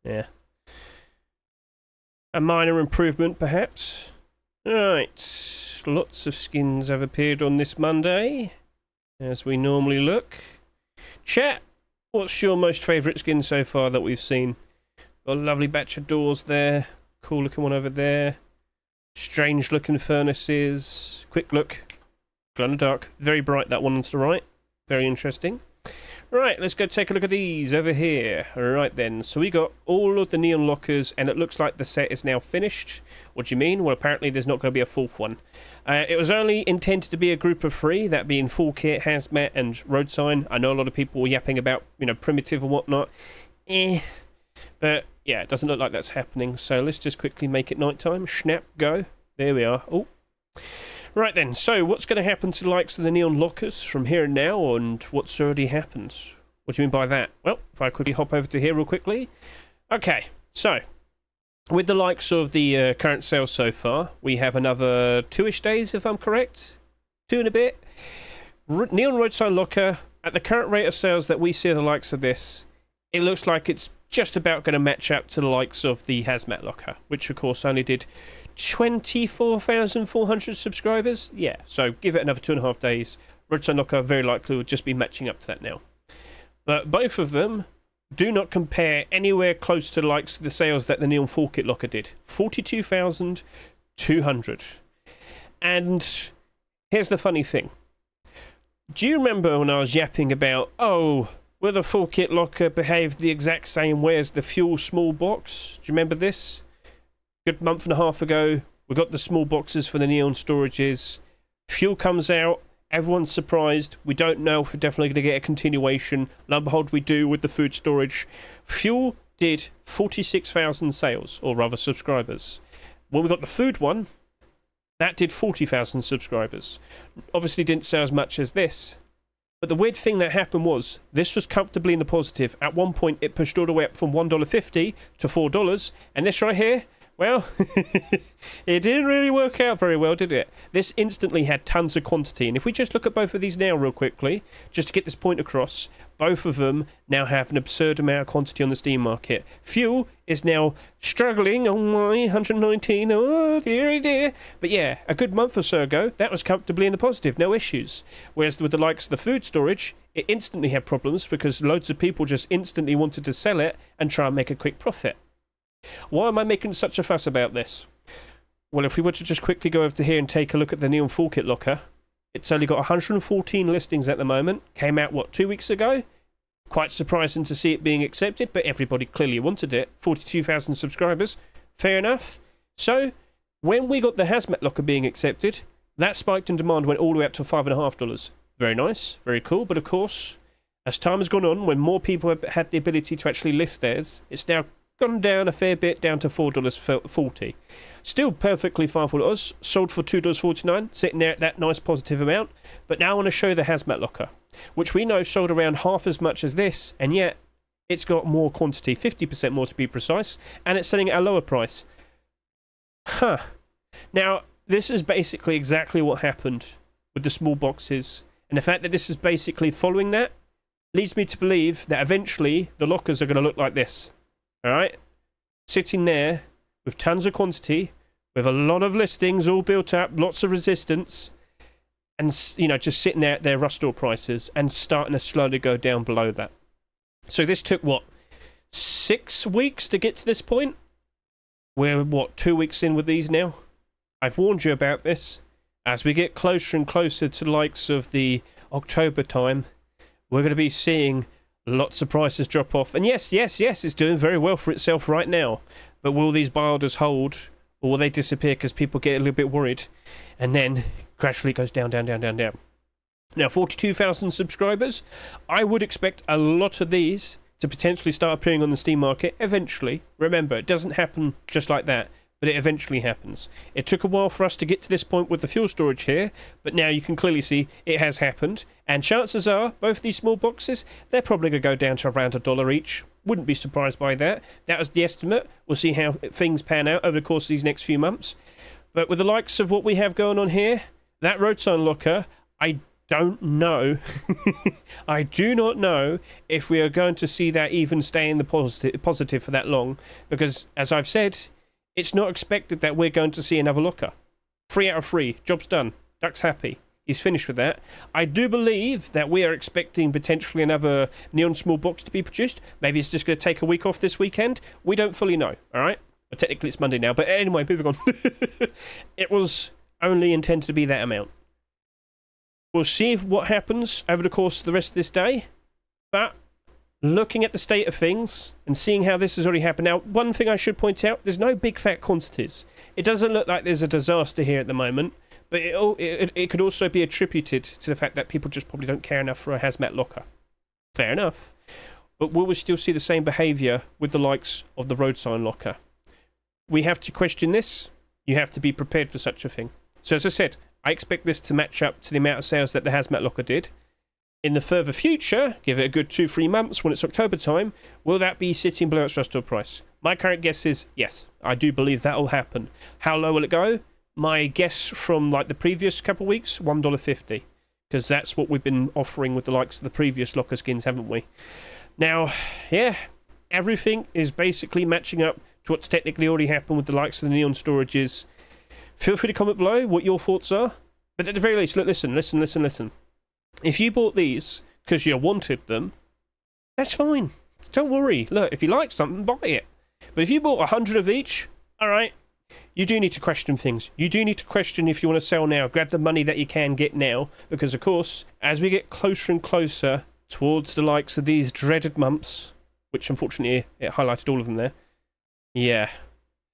Yeah. A minor improvement, perhaps. Right. Lots of skins have appeared on this Monday, as we normally look. Chat, what's your most favourite skin so far that we've seen? Got a lovely batch of doors there. Cool looking one over there. Strange looking furnaces. Quick look. Glow in the dark. Very bright, that one to the right. Very interesting. Right, let's go take a look at these over here. Right then, so we got all of the neon lockers, and it looks like the set is now finished. What do you mean? Well, apparently there's not going to be a fourth one. It was only intended to be a group of 3, that being Full Kit, Hazmat, and Road Sign. I know a lot of people were yapping about, you know, Primitive and whatnot. But yeah, it doesn't look like that's happening. So let's just quickly make it nighttime. Snap, go. There we are. Oh. Right then, so what's going to happen to the likes of the neon lockers from here and now, and what's already happened? What do you mean by that? Well, if I quickly hop over to here real quickly. Okay, so with the likes of the current sales so far, we have another 2-ish days, if I'm correct. 2 and a bit. Neon Road Sign Locker, at the current rate of sales that we see the likes of this, it looks like it's just about going to match up to the likes of the Hazmat Locker, which of course only did 24,400 subscribers. Yeah, so give it another 2.5 days. Road Sign Locker very likely will just be matching up to that now. But both of them do not compare anywhere close to the likes of the sales that the Neon Full Kit Locker did. 42,200. And here's the funny thing. Do you remember when I was yapping about, oh, will the Full Kit Locker behave the exact same way as the Fuel small box? Do you remember this? Good month and a half ago, we got the small boxes for the Neon storages. Fuel comes out, everyone's surprised. We don't know if we're definitely going to get a continuation. Lo and behold, we do with the food storage. Fuel did 46,000 sales, or rather subscribers. When we got the food one, that did 40,000 subscribers. Obviously didn't sell as much as this. But the weird thing that happened was, this was comfortably in the positive. At one point, it pushed all the way up from $1.50 to $4. And this right here, well, it didn't really work out very well, did it? This instantly had tons of quantity. And if we just look at both of these now real quickly, just to get this point across, both of them now have an absurd amount of quantity on the Steam market. Fuel is now struggling. Oh my, 119. Oh dear, dear. But yeah, a good month or so ago, that was comfortably in the positive. No issues. Whereas with the likes of the food storage, it instantly had problems because loads of people just instantly wanted to sell it and try and make a quick profit. Why am I making such a fuss about this? Well, if we were to just quickly go over to here and take a look at the Neon Full Kit Locker, it's only got 114 listings at the moment. Came out, what, 2 weeks ago? Quite surprising to see it being accepted, but everybody clearly wanted it. 42,000 subscribers. Fair enough. So, when we got the Hazmat Locker being accepted, that spiked in demand, went all the way up to $5.50. Very nice, very cool, but of course, as time has gone on, when more people have had the ability to actually list theirs, it's now gone down a fair bit, down to $4.40. Still perfectly fine for us. Sold for $2.49, sitting there at that nice positive amount. But now I want to show you the Hazmat Locker, which we know sold around half as much as this, and yet it's got more quantity, 50% more to be precise, and it's selling at a lower price. Huh. Now, this is basically exactly what happened with the small boxes, and the fact that this is basically following that leads me to believe that eventually the lockers are going to look like this. Alright, sitting there with tons of quantity, with a lot of listings all built up, lots of resistance, and, you know, just sitting there at their rush store prices and starting to slowly go down below that. So this took, what, 6 weeks to get to this point? We're, what, 2 weeks in with these now? I've warned you about this. As we get closer and closer to the likes of the October time, we're going to be seeing lots of prices drop off. And yes, it's doing very well for itself right now. But will these buy orders hold? Or will they disappear because people get a little bit worried? And then gradually it goes down, down, down, down, down. Now, 42,000 subscribers. I would expect a lot of these to potentially start appearing on the Steam market eventually. Remember, it doesn't happen just like that, but it eventually happens. It took a while for us to get to this point with the fuel storage here, but now you can clearly see it has happened. And chances are, both of these small boxes, they're probably going to go down to around $1 each. Wouldn't be surprised by that. That was the estimate. We'll see how things pan out over the course of these next few months. But with the likes of what we have going on here, that Road Sign Locker, I don't know. I do not know if we are going to see that even stay in the positive for that long, because, as I've said, it's not expected that we're going to see another locker. 3 out of 3, job's done. Duck's happy. He's finished with that. I do believe that we are expecting potentially another Neon Small Box to be produced. Maybe it's just going to take a week off this weekend. We don't fully know, all right? Well, technically, it's Monday now, but anyway, moving on. It was only intended to be that amount. We'll see what happens over the course of the rest of this day, but looking at the state of things and seeing how this has already happened. Now, one thing I should point out, there's no big fat quantities. It doesn't look like there's a disaster here at the moment, but it could also be attributed to the fact that people just probably don't care enough for a hazmat locker. Fair enough. But will we still see the same behaviour with the likes of the road sign locker? We have to question this. You have to be prepared for such a thing. So as I said, I expect this to match up to the amount of sales that the hazmat locker did. In the further future, give it a good 2-3 months when it's October time, will that be sitting below its rust price? My current guess is yes. I do believe that will happen. How low will it go? My guess from like the previous couple of weeks, $1.50. Because that's what we've been offering with the likes of the previous locker skins, haven't we? Now, yeah, everything is basically matching up to what's technically already happened with the likes of the Neon Storages. Feel free to comment below what your thoughts are. But at the very least, look, listen. If you bought these because you wanted them, that's fine. Don't worry. Look, if you like something, buy it. But if you bought 100 of each, alright, you do need to question things. You do need to question if you want to sell now. Grab the money that you can get now. Because, of course, as we get closer and closer towards the likes of these dreaded months, which unfortunately it highlighted all of them there, yeah,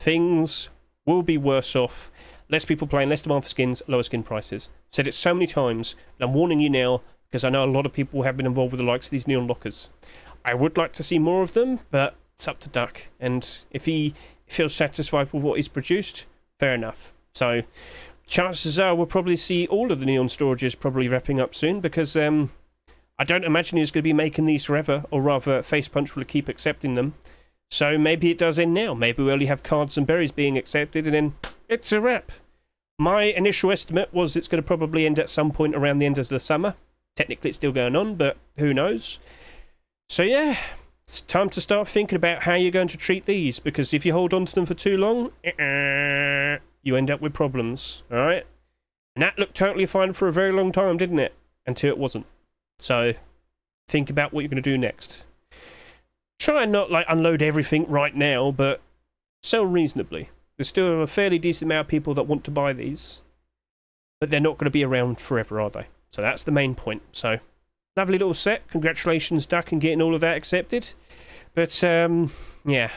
things will be worse off. Less people playing, less demand for skins, lower skin prices. Said it so many times, and I'm warning you now, because I know a lot of people have been involved with the likes of these Neon lockers. I would like to see more of them, but it's up to Duck. And if he feels satisfied with what he's produced, fair enough. So, chances are we'll probably see all of the Neon Storages probably wrapping up soon, because I don't imagine he's going to be making these forever, or rather, Face Punch will keep accepting them. So maybe it does end now. Maybe we only have cards and berries being accepted, and then it's a wrap. My initial estimate was it's going to probably end at some point around the end of the summer. Technically, it's still going on, but who knows? So yeah, it's time to start thinking about how you're going to treat these, because if you hold on to them for too long, you end up with problems, alright? And that looked totally fine for a very long time, didn't it? Until it wasn't. So, think about what you're going to do next. Try and not like unload everything right now, but sell reasonably. There's still a fairly decent amount of people that want to buy these, but they're not going to be around forever, are they? So that's the main point. So, lovely little set. Congratulations, Duck, on getting all of that accepted. But, yeah,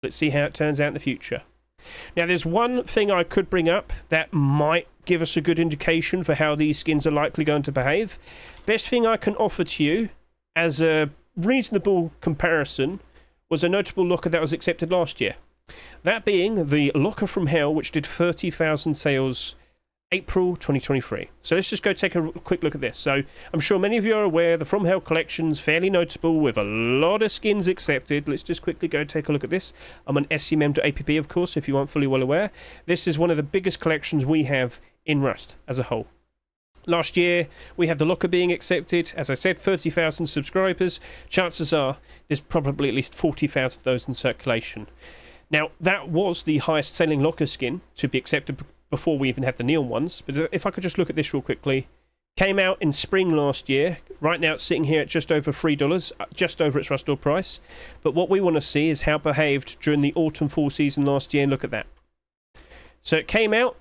let's see how it turns out in the future. Now, there's one thing I could bring up that might give us a good indication for how these skins are likely going to behave. Best thing I can offer to you as a reasonable comparison was a notable locker that was accepted last year. That being the Locker from Hell, which did 30,000 sales April 2023. So let's just go take a quick look at this. So I'm sure many of you are aware the From Hell collection's fairly notable with a lot of skins accepted. Let's just quickly go take a look at this. I'm on scmem.app, of course, if you aren't fully well aware. This is one of the biggest collections we have in Rust as a whole. Last year, we had the locker being accepted. As I said, 30,000 subscribers. Chances are there's probably at least 40,000 of those in circulation. Now, that was the highest selling locker skin to be accepted before we even had the neon ones. But if I could just look at this real quickly. Came out in spring last year. Right now it's sitting here at just over $3, just over its rust door price. But what we want to see is how it behaved during the autumn-fall season last year, and look at that. So it came out,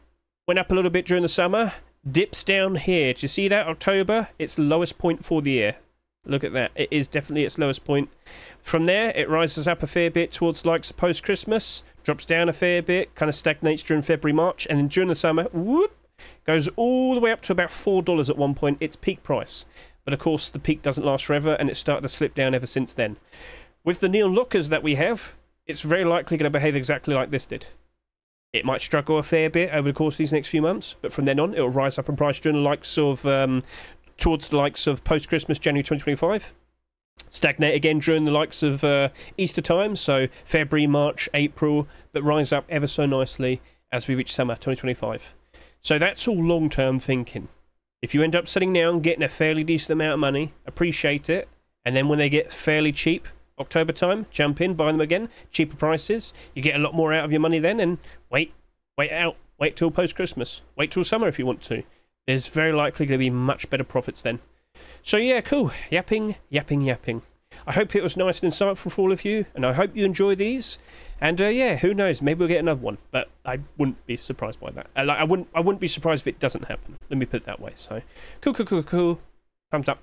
went up a little bit during the summer, dips down here. Do you see that? October, its lowest point for the year. Look at that. It is definitely its lowest point. From there, it rises up a fair bit towards likes of post-Christmas, drops down a fair bit, kind of stagnates during February, March, and then during the summer, whoop, goes all the way up to about $4 at one point, its peak price. But of course, the peak doesn't last forever, and it's started to slip down ever since then. With the neon lockers that we have, it's very likely going to behave exactly like this did. It might struggle a fair bit over the course of these next few months, but from then on, it will rise up in price during the likes of, towards the likes of post-Christmas, January 2025. Stagnate again during the likes of Easter time, so February, March, April, but rise up ever so nicely as we reach summer 2025. So that's all long-term thinking. If you end up selling now and getting a fairly decent amount of money, appreciate it. And then when they get fairly cheap, October time, jump in, buy them again, cheaper prices. You get a lot more out of your money then, and wait out. Wait till post-Christmas. Wait till summer if you want to. There's very likely going to be much better profits then. So yeah, cool. Yapping. I hope it was nice and insightful for all of you, and I hope you enjoy these. And yeah, who knows? Maybe we'll get another one, but I wouldn't be surprised by that. I wouldn't be surprised if it doesn't happen. Let me put it that way. So, cool. Thumbs up.